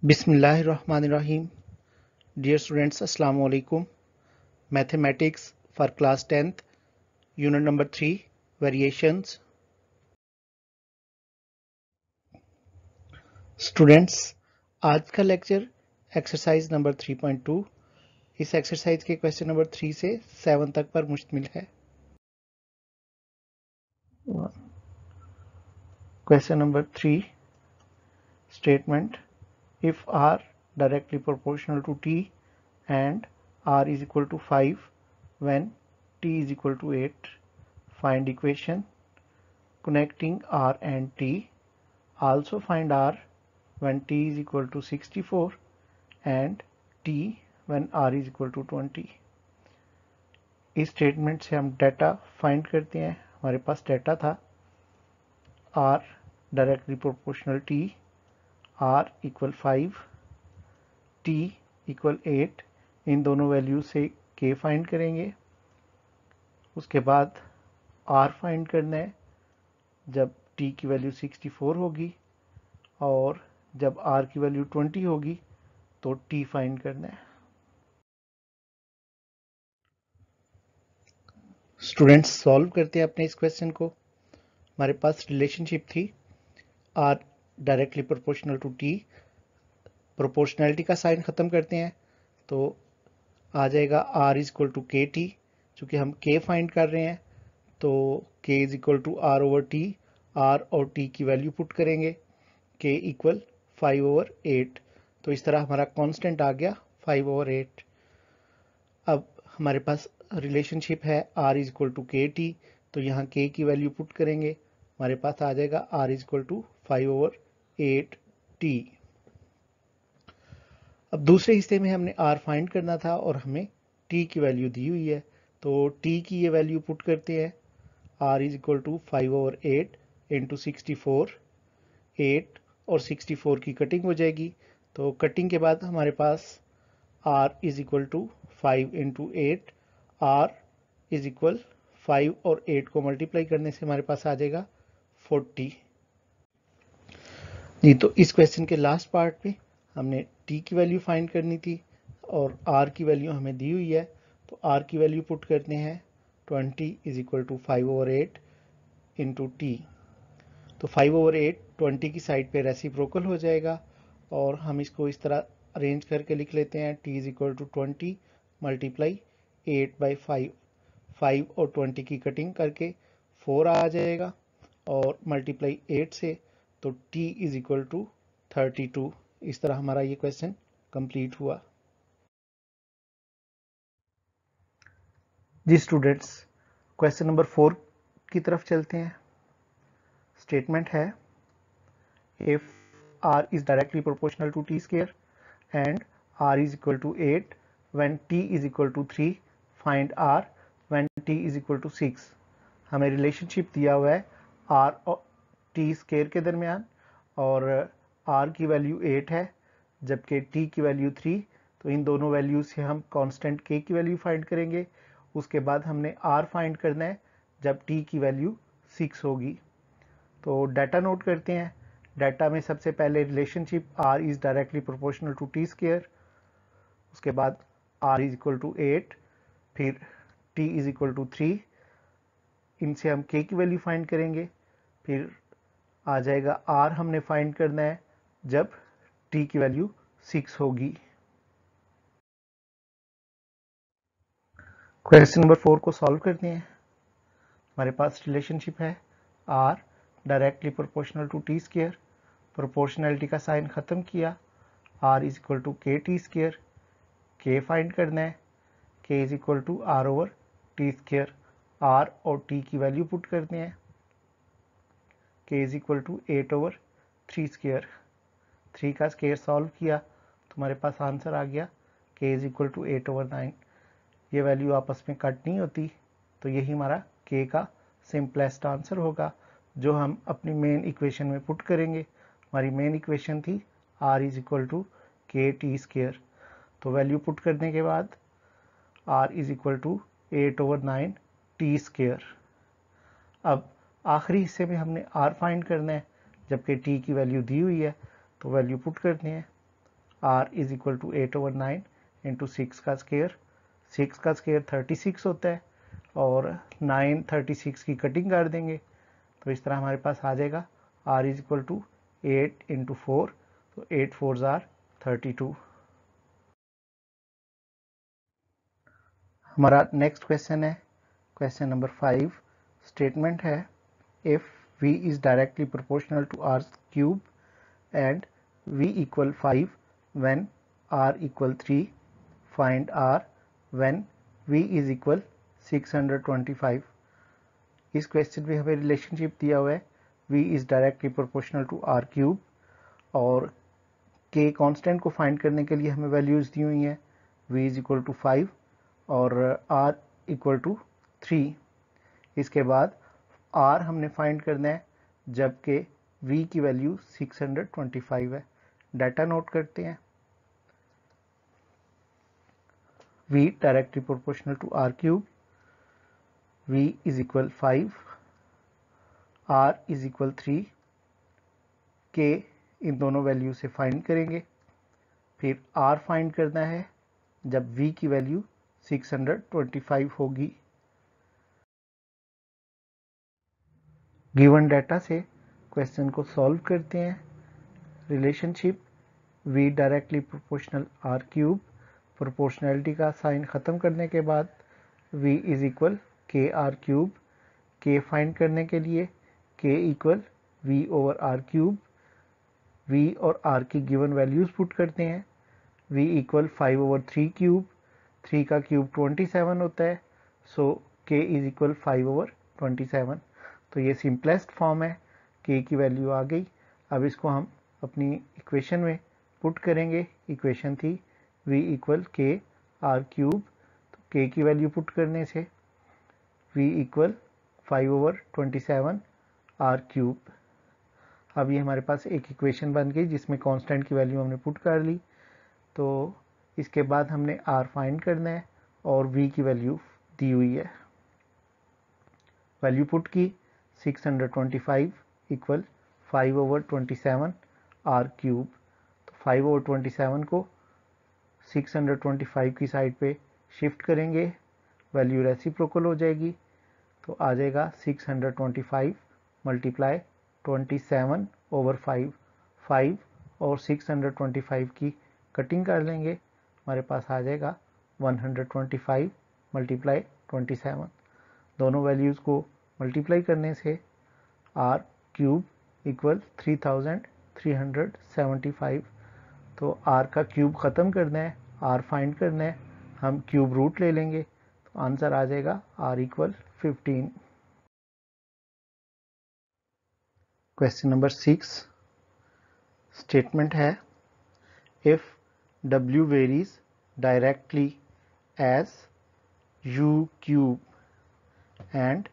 Bismillahirrahmanirrahim. Dear students, Assalamu alaikum. Mathematics for class 10th, unit number 3, variations. Students, आज का lecture exercise number 3.2 इस exercise के question number 3 से 7 तक पर मुश्तमिल है। Question number 3 statement, if r directly proportional to t and r is equal to 5 when t is equal to 8, find equation connecting r and t. Also find r when t is equal to 64 and t when r is equal to 20. इस statement से हम data find करते हैं। हमारे पास data था r directly proportional t, r equal 5, t equal 8, इन दोनों value से k find करेंगे। उसके बाद r फाइंड करना है जब t की वैल्यू 64 होगी और जब r की वैल्यू 20 होगी तो t फाइंड करना है। स्टूडेंट्स सॉल्व करते हैं अपने इस क्वेश्चन को। हमारे पास रिलेशनशिप थी r directly proportional to t, proportionality का साइन ख़त्म करते हैं तो आ जाएगा r is equal to k t. चूँकि हम k फाइंड कर रहे हैं तो k is equal to r over t, r और t की वैल्यू पुट करेंगे, k इक्वल 5 ओवर 8। तो इस तरह हमारा कांस्टेंट आ गया 5 ओवर 8। अब हमारे पास रिलेशनशिप है r is equal to k T, तो यहाँ k की वैल्यू पुट करेंगे, हमारे पास आ जाएगा r is equal to 5 over 8 t। अब दूसरे हिस्से में हमने r फाइंड करना था और हमें t की वैल्यू दी हुई है, तो t की ये वैल्यू पुट करते हैं, r is equal to 5 over 8 into 64, 8 और 64 की कटिंग हो जाएगी। तो कटिंग के बाद हमारे पास r is equal to 5 into 8, r is equal 5 और 8 को मल्टीप्लाई करने से हमारे पास आ जाएगा 40। जी, तो इस क्वेश्चन के लास्ट पार्ट पे हमने t की वैल्यू फाइंड करनी थी और r की वैल्यू हमें दी हुई है, तो r की वैल्यू पुट करते हैं 20 is equal to 5 over 8 into t. तो 5 ओवर 8 20 की साइड पे रेसिप्रोकल हो जाएगा और हम इसको इस तरह अरेंज करके लिख लेते हैं, t is equal to 20 multiply 8 by 5, 5 और 20 की कटिंग करके 4 आ जाएगा और मल्टीप्लाई 8 से, तो t इज इक्वल टू 32। इस तरह हमारा ये क्वेश्चन कंप्लीट हुआ। जी स्टूडेंट्स, क्वेश्चन नंबर 4 की तरफ चलते हैं। स्टेटमेंट है, if r is directly proportional to t square and r is equal to 8 when t is equal to 3, find r when t is equal to 6। हमें relationship दिया हुआ है r और t स्क्वायर के दरमियान और r की वैल्यू 8 है जबकि t की वैल्यू 3, तो इन दोनों वैल्यू से हम कांस्टेंट k की वैल्यू फाइंड करेंगे। उसके बाद हमने r फाइंड करना है जब t की वैल्यू 6 होगी। तो डाटा नोट करते हैं। डाटा में सबसे पहले relationship r is directly proportional to t square, उसके बाद r इज इक्वल टू 8, फिर t इज इक्वल टू 3, इनसे हम k की वैल्यू फाइंड करेंगे, फिर आ जाएगा r हमने फाइंड करना है जब t की वैल्यू 6 होगी। क्वेश्चन नंबर 4 को सॉल्व करते हैं। हमारे पास रिलेशनशिप है r directly proportional to t square, proportionality का साइन ख़त्म किया, r is equal to k t square, k find करना है, k is equal to r over t square, r और t की वैल्यू पुट करते हैं, k is equal to 8 over 3 square, 3 का स्क्वायर सॉल्व किया तो हमारे पास आंसर आ गया k is equal to 8 over 9। ये वैल्यू आपस में कट नहीं होती, तो यही हमारा k का सिंपलेस्ट आंसर होगा जो हम अपनी मेन इक्वेशन में पुट करेंगे। हमारी मेन इक्वेशन थी r is equal to k t square, तो वैल्यू पुट करने के बाद r is equal to 8 over 9 t square. अब आखिरी हिस्से में हमने r फाइंड करना है जबकि t की वैल्यू दी हुई है, तो वैल्यू पुट करते हैं, r is equal to 8/9 into 6 का स्क्वायर। 6 का स्क्वायर 36 होता है और 9 36 की कटिंग कर देंगे तो इस तरह हमारे पास आ जाएगा r is equal to 8 into 4, तो 8 4s आर 32। हमारा नेक्स्ट क्वेश्चन है क्वेश्चन नंबर 5। स्टेटमेंट है if v is directly proportional to r cube and v equal 5 when r equal 3 find r when v is equal 625। इस question में हमें relationship दिया हुआ है v is directly proportional to r cube और k constant को find करने के लिए हमें वैल्यूज दी हुई हैं v इज इक्वल टू 5 और r इक्वल टू 3। इसके बाद r हमने फाइंड करना है जबकि v की वैल्यू 625 है। डाटा नोट करते हैं। v directly proportional to r cube, v is equal 5, r is equal 3, k इन दोनों वैल्यू से फाइंड करेंगे। फिर r फाइंड करना है जब v की वैल्यू 625 होगी। गिवन डाटा से क्वेश्चन को सॉल्व करते हैं। Relationship v directly proportional r cube, proportionality का साइन ख़त्म करने के बाद v इज इक्वल के आर क्यूब। k फाइंड करने के लिए k equal v over r cube. v और r की गिवन वैल्यूज पुट करते हैं। v इक्वल 5/3 क्यूब, 3 का क्यूब 27 होता है, सो k इज इक्वल 5/27। तो ये सिंपलेस्ट फॉर्म है, k की वैल्यू आ गई। अब इसको हम अपनी इक्वेशन में पुट करेंगे। इक्वेशन थी v equal k r cube, तो k की वैल्यू पुट करने से v इक्वल 5/27 r क्यूब। अब ये हमारे पास एक इक्वेशन बन गई जिसमें कांस्टेंट की वैल्यू हमने पुट कर ली। तो इसके बाद हमने r फाइंड करना है और v की वैल्यू दी हुई है। वैल्यू पुट की 625 इक्वल 5/27 r क्यूब। तो 5/27 को 625 की साइड पे शिफ्ट करेंगे, वैल्यू रेसिप्रोकल हो जाएगी, तो आ जाएगा 625 मल्टीप्लाई 27/5। 5 और 625 की कटिंग कर लेंगे, हमारे पास आ जाएगा 125 मल्टीप्लाई 27। दोनों वैल्यूज़ को मल्टीप्लाई करने से r क्यूब इक्वल 3375। तो r का क्यूब ख़त्म करना है, r फाइंड करना है, हम क्यूब रूट ले लेंगे, तो आंसर आ जाएगा r equal 15। Question number 6। Statement है if w varies directly as u cube and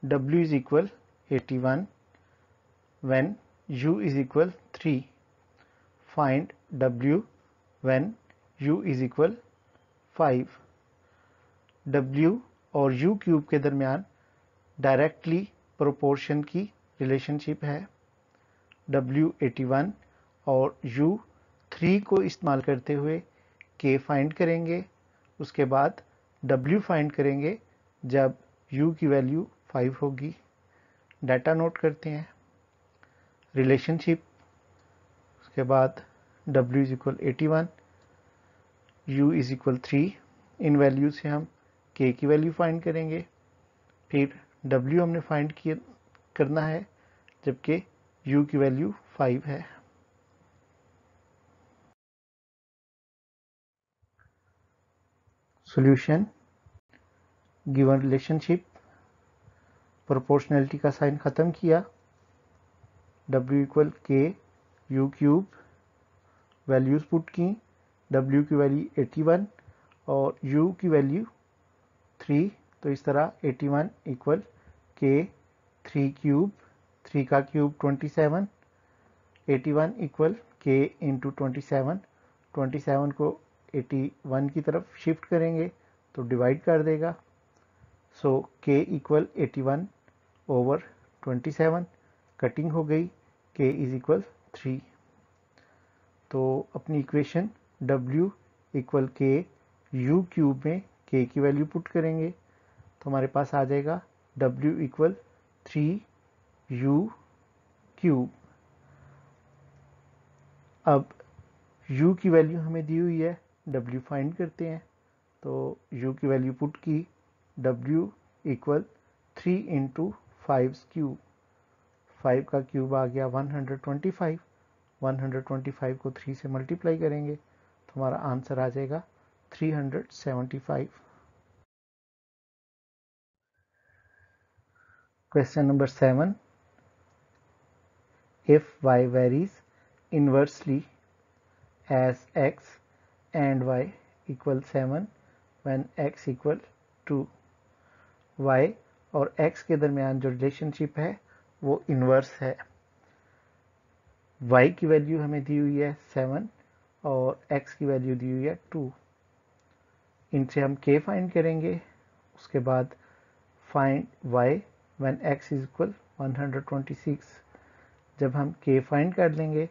w is equal 81 when u is equal 3, find w when u is equal 5। w और u क्यूब के दरमियान directly proportion की relationship है। w 81 और u 3 को इस्तेमाल करते हुए k फाइंड करेंगे, उसके बाद w फाइंड करेंगे जब u की वैल्यू 5 होगी। डाटा नोट करते हैं। रिलेशनशिप, उसके बाद w is equal 81, u is equal 3, in value से हम k की वैल्यू फाइंड करेंगे। फिर w हमने फाइंड करना है जबकि u की वैल्यू 5 है। सॉल्यूशन, गिवन रिलेशनशिप, प्रोपोर्शनैलिटी का साइन ख़त्म किया, w equal k u cube, values put की, w की वैल्यू 81 और u की वैल्यू 3, तो इस तरह 81 इक्वल k 3 क्यूब, 3 का क्यूब 27, 81 इक्वल k इंटू 27, 27 को 81 की तरफ शिफ्ट करेंगे तो डिवाइड कर देगा, सो k इक्वल 81 ओवर 27, कटिंग हो गई, k इज इक्वल 3। तो अपनी इक्वेशन W इक्वल के यू क्यूब में k की वैल्यू पुट करेंगे तो हमारे पास आ जाएगा W इक्वल 3u क्यूब। अब u की वैल्यू हमें दी हुई है, W फाइंड करते हैं। तो u की वैल्यू पुट की, W इक्वल 3 इंटू 5 क्यूब, 5 का क्यूब आ गया 125, 125 को 3 से मल्टीप्लाई करेंगे तो हमारा आंसर आ जाएगा 375। Question number 7, if y varies inversely as x and y equal 7 when x equal 2, y और x के दरमियान जो रिलेशनशिप है वो इन्वर्स है। y की वैल्यू हमें दी हुई है 7 और x की वैल्यू दी हुई है 2। इनसे हम k फाइंड करेंगे, उसके बाद find y when x is equal 126। जब हम k फाइंड कर लेंगे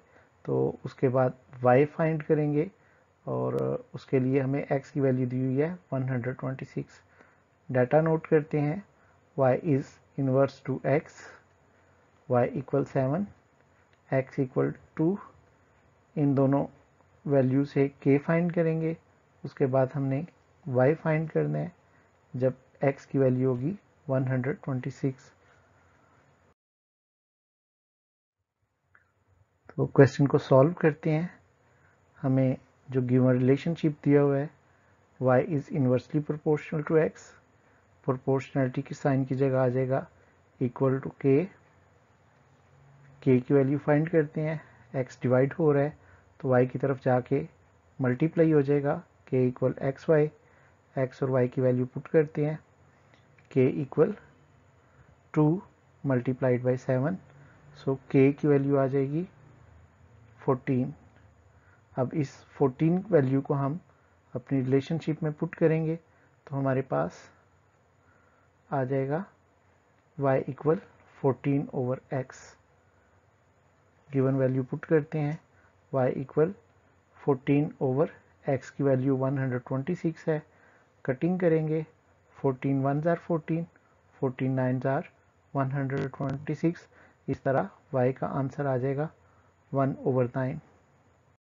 तो उसके बाद y फाइंड करेंगे और उसके लिए हमें x की वैल्यू दी हुई है 126। डाटा नोट करते हैं, y is inverse two x, y equal 7, x equal 2। इन दोनों वैल्यू से k फाइंड करेंगे, उसके बाद हमने y फाइंड करना है जब x की वैल्यू होगी 126। तो क्वेश्चन को सॉल्व करते हैं। हमें जो गिवन रिलेशनशिप दिया हुआ है y is inversely proportional to x, proportionality की साइन की जगह आ जाएगा इक्वल टू k की वैल्यू फाइंड करते हैं, x डिवाइड हो रहा है तो y की तरफ जाके मल्टीप्लाई हो जाएगा, k equal x y, x और y की वैल्यू पुट करते हैं, k equal 2 multiplied by 7, so k की वैल्यू आ जाएगी 14। अब इस 14 वैल्यू को हम अपनी रिलेशनशिप में पुट करेंगे तो हमारे पास आ जाएगा y equal 14 over x। Given value put करते हैं, y इक्वल 14 ओवर x की वैल्यू 126 है। कटिंग करेंगे, 14 1 जार 14, 14 9 जार 126। इस तरह y का आंसर आ जाएगा 1/9।